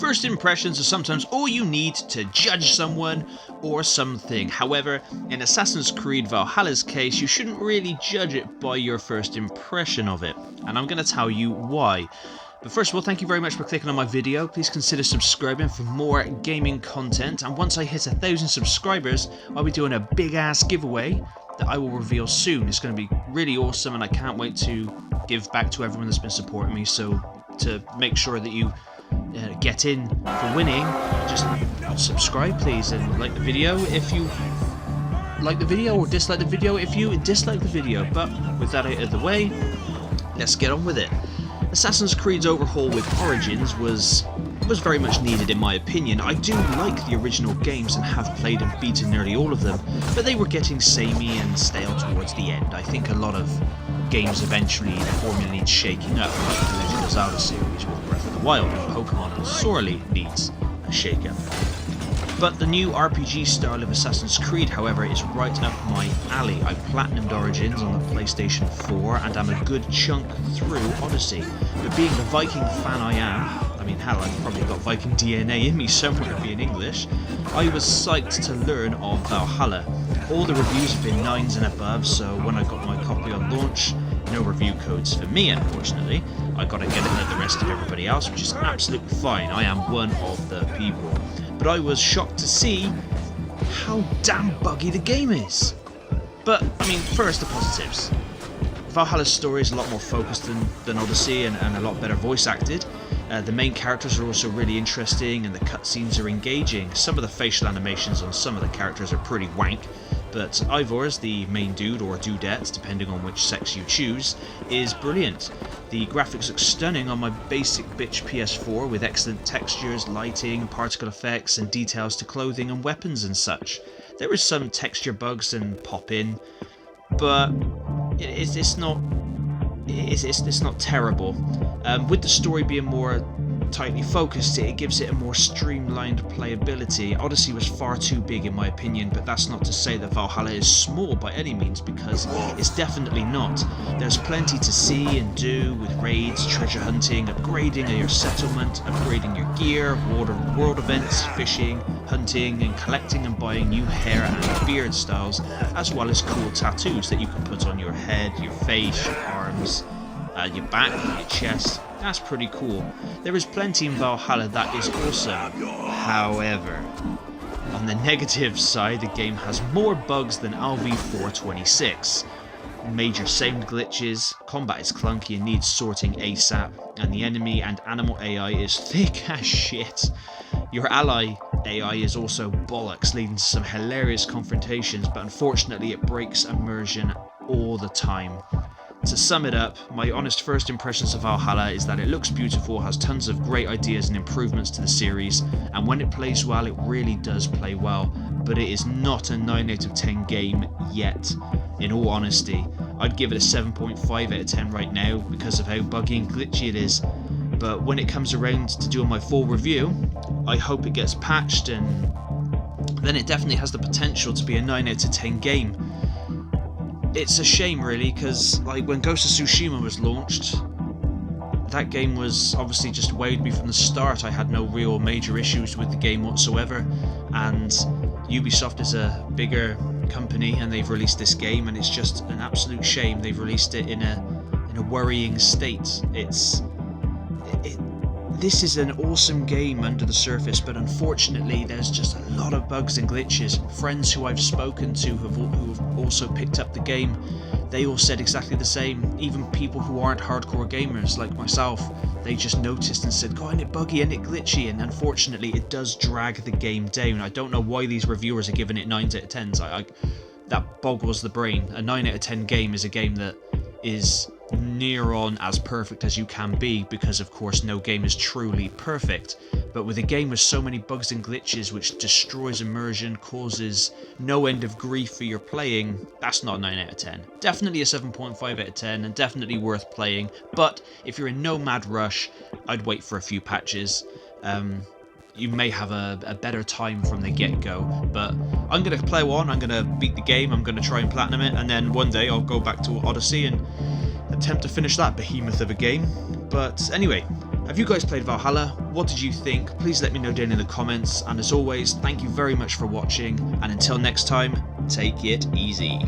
First impressions are sometimes all you need to judge someone or something. However, in Assassin's Creed Valhalla's case, you shouldn't really judge it by your first impression of it, and I'm going to tell you why. But first of all, thank you very much for clicking on my video. Please consider subscribing for more gaming content, and once I hit 1,000 subscribers, I'll be doing a big ass giveaway that I will reveal soon. It's going to be really awesome, and I can't wait to give back to everyone that's been supporting me. So to make sure that you get in for winning, just subscribe please, and like the video if you like the video, or dislike the video if you dislike the video. But with that out of the way, let's get on with it. Assassin's Creed's overhaul with Origins was very much needed in my opinion. I do like the original games and have played and beaten nearly all of them, but they were getting samey and stale towards the end. I think a lot of games eventually, the formula needs shaking up, like the Legend of Zelda series with Breath of the Wild, and Pokemon sorely needs a shake-up. But the new RPG style of Assassin's Creed, however, is right up my alley. I platinumed Origins on the PlayStation 4 and I'm a good chunk through Odyssey. But being the Viking fan I am, I mean hell, I've probably got Viking DNA in me somewhere being English, I was psyched to learn of Valhalla. All the reviews have been 9s and above, so when I got my copy on launch, no review codes for me unfortunately. I gotta get it like the rest of everybody else, which is absolutely fine. I am one of the people. But I was shocked to see how damn buggy the game is. But, I mean, first the positives. Valhalla's story is a lot more focused than Odyssey, and a lot better voice acted. The main characters are also really interesting, and the cutscenes are engaging. Some of the facial animations on some of the characters are pretty wank, but Ivor's, the main dude, or dudette, depending on which sex you choose, is brilliant. The graphics look stunning on my basic bitch PS4, with excellent textures, lighting, particle effects, and details to clothing and weapons and such. There is some texture bugs and pop-in, but it's not terrible. With the story being more tightly focused, it gives it a more streamlined playability. Odyssey was far too big in my opinion, but that's not to say that Valhalla is small by any means, because it's definitely not. There's plenty to see and do with raids, treasure hunting, upgrading your settlement, upgrading your gear, world events, fishing, hunting, and collecting and buying new hair and beard styles, as well as cool tattoos that you can put on your head, your face, your arms, your back, your chest. That's pretty cool. There is plenty in Valhalla that is awesome. However, on the negative side, the game has more bugs than LV426. Major sound glitches, combat is clunky and needs sorting ASAP, and the enemy and animal AI is thick as shit. Your ally AI is also bollocks, leading to some hilarious confrontations, but unfortunately it breaks immersion all the time. To sum it up, my honest first impressions of Valhalla is that it looks beautiful, has tons of great ideas and improvements to the series, and when it plays well, it really does play well, but it is not a 9 out of 10 game yet. In all honesty, I'd give it a 7.5 out of 10 right now because of how buggy and glitchy it is, but when it comes around to doing my full review, I hope it gets patched, and then it definitely has the potential to be a 9 out of 10 game. It's a shame really, because like when Ghost of Tsushima was launched, that game was obviously just wowed me from the start. I had no real major issues with the game whatsoever, and Ubisoft is a bigger company and they've released this game, and it's just an absolute shame they've released it in a worrying state. This is an awesome game under the surface, but unfortunately there's just a lot of bugs and glitches. Friends who I've spoken to who have also picked up the game, they all said exactly the same. Even people who aren't hardcore gamers like myself, they just noticed and said, "God, isn't it buggy, isn't it glitchy?" And unfortunately it does drag the game down. I don't know why these reviewers are giving it 9s out of 10s. That boggles the brain. A 9 out of 10 game is a game that is near on as perfect as you can be, because of course no game is truly perfect, but with a game with so many bugs and glitches which destroys immersion, causes no end of grief for your playing, that's not a 9 out of 10. Definitely a 7.5 out of 10 and definitely worth playing, but if you're in no mad rush, I'd wait for a few patches. You may have a better time from the get-go, but I'm going to play on, I'm going to beat the game, I'm going to try and platinum it, and then one day I'll go back to Odyssey and attempt to finish that behemoth of a game. But anyway, Have you guys played Valhalla? What did you think? Please let me know down in the comments, and as always, thank you very much for watching, and until next time, take it easy.